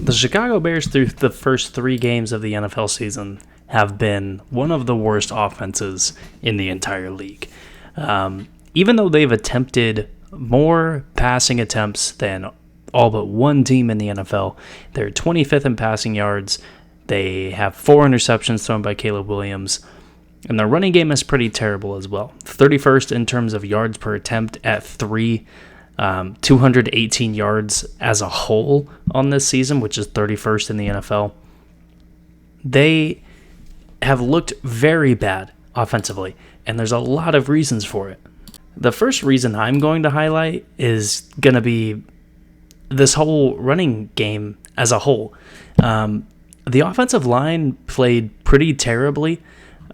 The Chicago Bears, through the first 3 games of the NFL season, have been one of the worst offenses in the entire league. Even though they've attempted more passing attempts than all but one team in the NFL, they're 25th in passing yards. They have 4 interceptions thrown by Caleb Williams. And their running game is pretty terrible as well. 31st in terms of yards per attempt at 3. 218 yards as a whole on this season, which is 31st in the NFL. They have looked very bad offensively, and there's a lot of reasons for it. The first reason I'm going to highlight is going to be this whole running game as a whole. The offensive line played pretty terribly.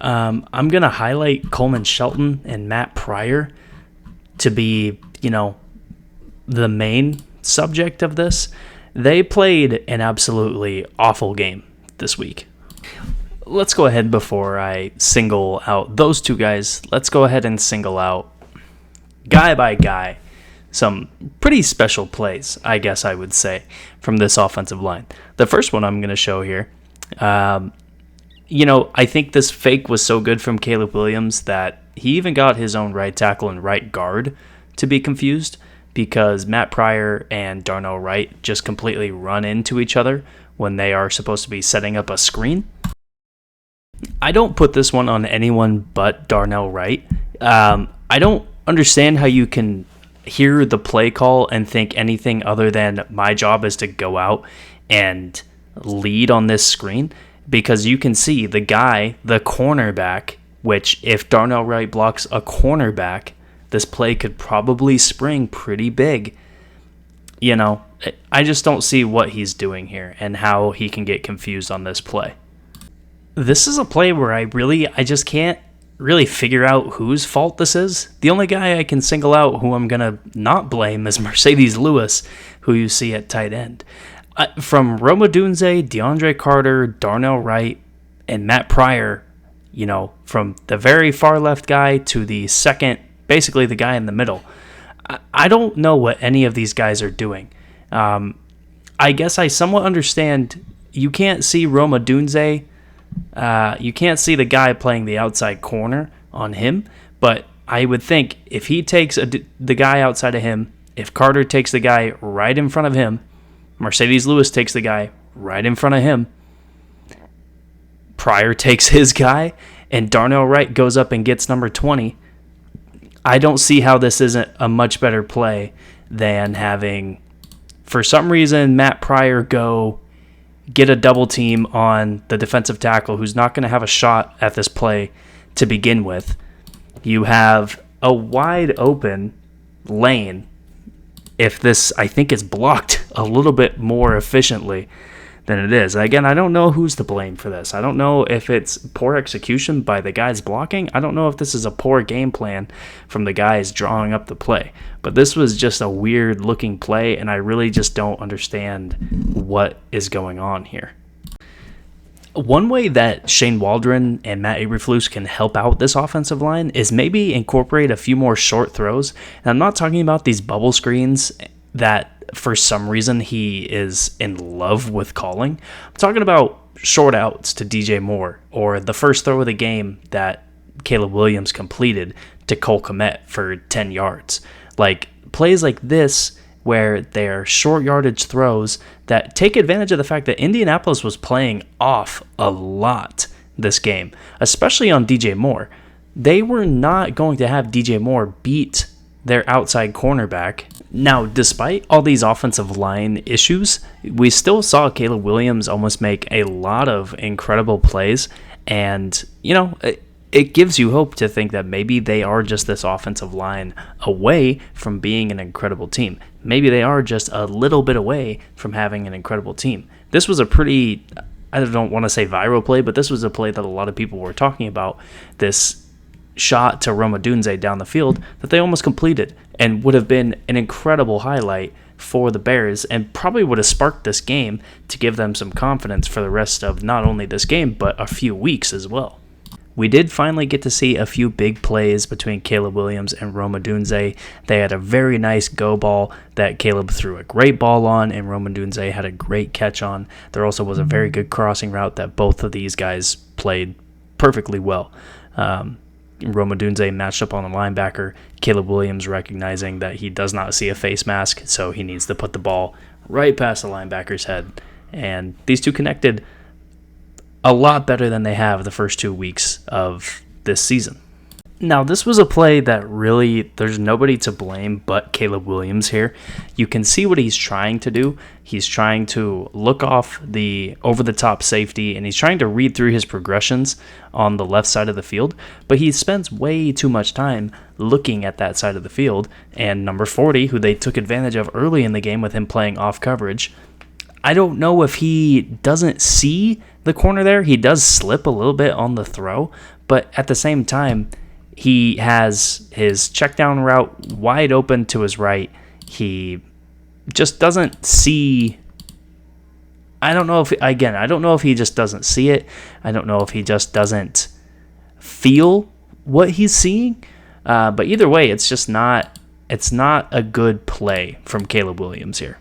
I'm going to highlight Coleman Shelton and Matt Pryor to be, the main subject of this. They played an absolutely awful game this week. Let's go ahead, before I single out those 2 guys, let's go ahead and single out, guy by guy, some pretty special plays, I guess I would say, from this offensive line. The first one I'm going to show here, I think this fake was so good from Caleb Williams that he even got his own right tackle and right guard to be confused, because Matt Pryor and Darnell Wright just completely run into each other when they are supposed to be setting up a screen. I don't put this one on anyone but Darnell Wright. I don't understand how you can hear the play call and think anything other than my job is to go out and lead on this screen, because you can see the guy, the cornerback, which if Darnell Wright blocks a cornerback, this play could probably spring pretty big. I just don't see what he's doing here and how he can get confused on this play. This is a play where I just can't really figure out whose fault this is. The only guy I can single out who I'm going to not blame is Mercedes Lewis, who you see at tight end. From Rome Odunze, DeAndre Carter, Darnell Wright, and Matt Pryor, from the very far left guy to the second, basically the guy in the middle, I don't know what any of these guys are doing. I guess I somewhat understand you can't see Rome Odunze. You can't see the guy playing the outside corner on him, but I would think if he takes the guy outside of him, if Carter takes the guy right in front of him, Mercedes Lewis takes the guy right in front of him, Pryor takes his guy, and Darnell Wright goes up and gets number 20, I don't see how this isn't a much better play than having, for some reason, Matt Pryor go get a double team on the defensive tackle who's not going to have a shot at this play to begin with. You have a wide open lane if this, I think, is blocked a little bit more efficiently than it is. Again, I don't know who's to blame for this. I don't know if it's poor execution by the guys blocking. I don't know if this is a poor game plan from the guys drawing up the play. But this was just a weird looking play, and I really just don't understand what is going on here. One way that Shane Waldron and Matt Eberflus can help out this offensive line is maybe incorporate a few more short throws. And I'm not talking about these bubble screens that for some reason he is in love with calling. I'm talking about short outs to DJ Moore, or the first throw of the game that Caleb Williams completed to Cole Kmet for 10 yards. Like plays like this where they're short yardage throws that take advantage of the fact that Indianapolis was playing off a lot this game, especially on DJ Moore. They were not going to have DJ Moore beat their outside cornerback. Now, despite all these offensive line issues, we still saw Caleb Williams almost make a lot of incredible plays, and, it gives you hope to think that maybe they are just this offensive line away from being an incredible team. Maybe they are just a little bit away from having an incredible team. This was a pretty, I don't want to say viral play, but this was a play that a lot of people were talking about. This shot to Rome Odunze down the field that they almost completed and would have been an incredible highlight for the Bears and probably would have sparked this game to give them some confidence for the rest of not only this game, but a few weeks as well. We did finally get to see a few big plays between Caleb Williams and Rome Odunze. They had a very nice go ball that Caleb threw a great ball on, and Rome Odunze had a great catch on. There also was a very good crossing route that both of these guys played perfectly well. Rome Odunze matched up on the linebacker. Caleb Williams recognizing that he does not see a face mask, so he needs to put the ball right past the linebacker's head. And these two connected a lot better than they have the first 2 weeks of this season. Now, this was a play that really, there's nobody to blame but Caleb Williams here. You can see what he's trying to do. He's trying to look off the over-the-top safety, and he's trying to read through his progressions on the left side of the field, but he spends way too much time looking at that side of the field, and number 40, who they took advantage of early in the game with him playing off coverage, I don't know if he doesn't see the corner there. He does slip a little bit on the throw, but at the same time, he has his check down route wide open to his right. He just doesn't see. I don't know if he just doesn't see it. I don't know if he just doesn't feel what he's seeing. But either way, it's not a good play from Caleb Williams here.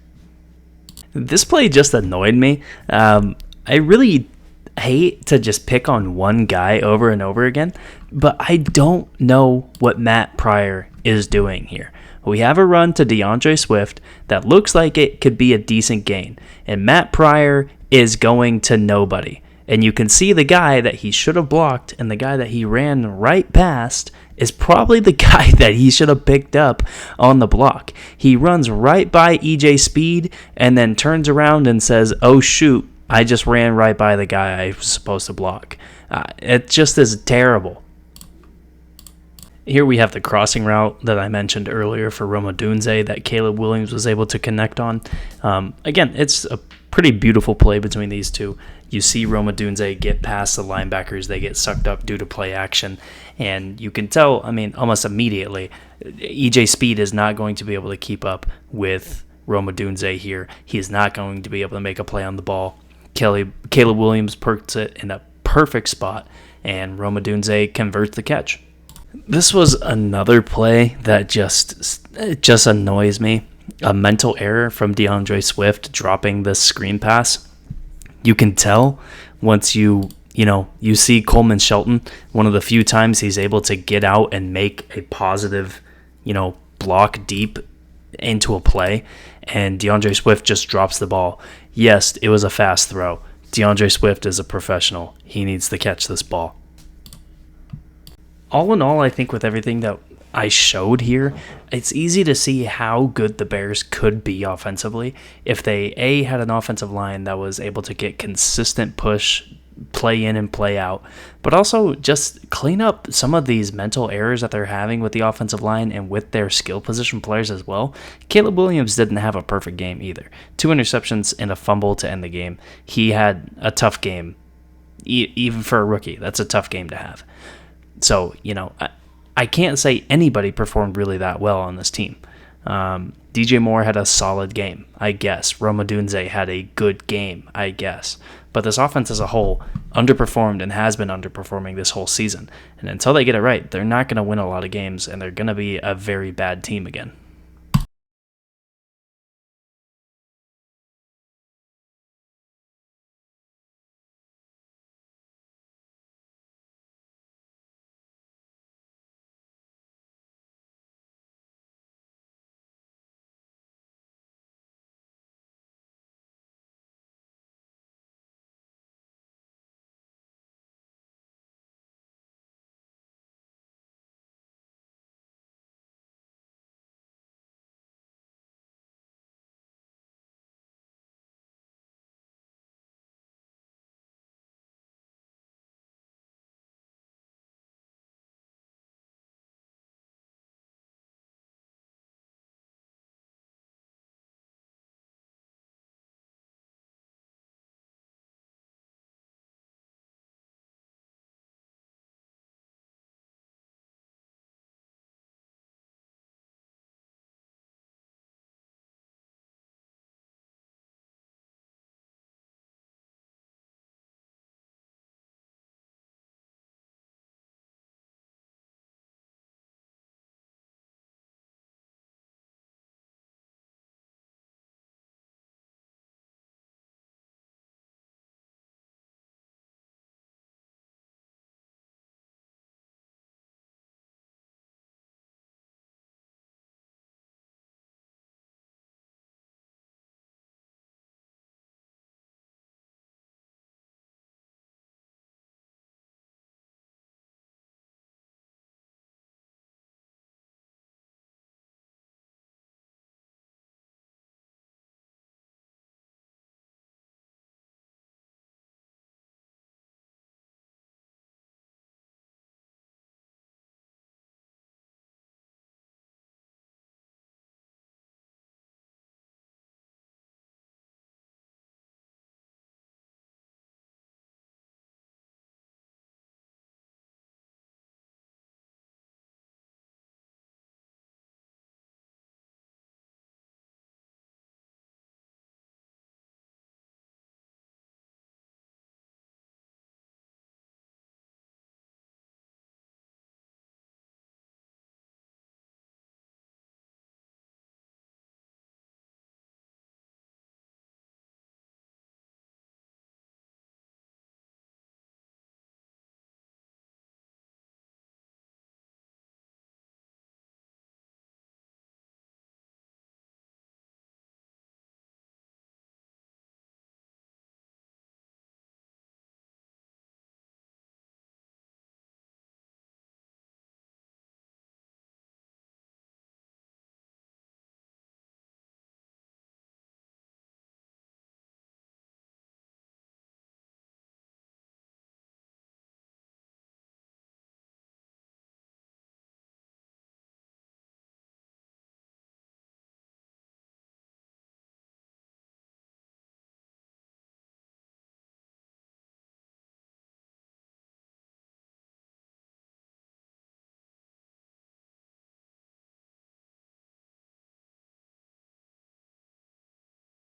This play just annoyed me. I really hate to just pick on one guy over and over again, but I don't know what Matt Pryor is doing here. We have a run to DeAndre Swift that looks like it could be a decent gain, and Matt Pryor is going to nobody. And you can see the guy that he should have blocked and the guy that he ran right past is probably the guy that he should have picked up on the block. He runs right by EJ Speed and then turns around and says, "Oh shoot, I just ran right by the guy I was supposed to block." It just is terrible. Here we have the crossing route that I mentioned earlier for Rome Odunze that Caleb Williams was able to connect on. Again, it's a pretty beautiful play between these two. You see Rome Odunze get past the linebackers. They get sucked up due to play action. And you can tell, almost immediately, EJ Speed is not going to be able to keep up with Rome Odunze here. He is not going to be able to make a play on the ball. Caleb Williams perks it in a perfect spot, and Rome Odunze converts the catch. This was another play that just annoys me. A mental error from DeAndre Swift dropping the screen pass. You can tell once you see Coleman Shelton, one of the few times he's able to get out and make a positive, block deep into a play, and DeAndre Swift just drops the ball. Yes, it was a fast throw. DeAndre Swift is a professional. He needs to catch this ball. All in all, I think with everything that I showed here, it's easy to see how good the Bears could be offensively if they had an offensive line that was able to get consistent push, play in and play out, but also just clean up some of these mental errors that they're having with the offensive line and with their skill position players as well. Caleb Williams didn't have a perfect game either. 2 interceptions and a fumble to end the game. He had a tough game, even for a rookie. That's a tough game to have. So, I can't say anybody performed really that well on this team. DJ Moore had a solid game, I guess. Rome Odunze had a good game, I guess. But this offense as a whole underperformed and has been underperforming this whole season. And until they get it right, they're not going to win a lot of games, and they're going to be a very bad team again.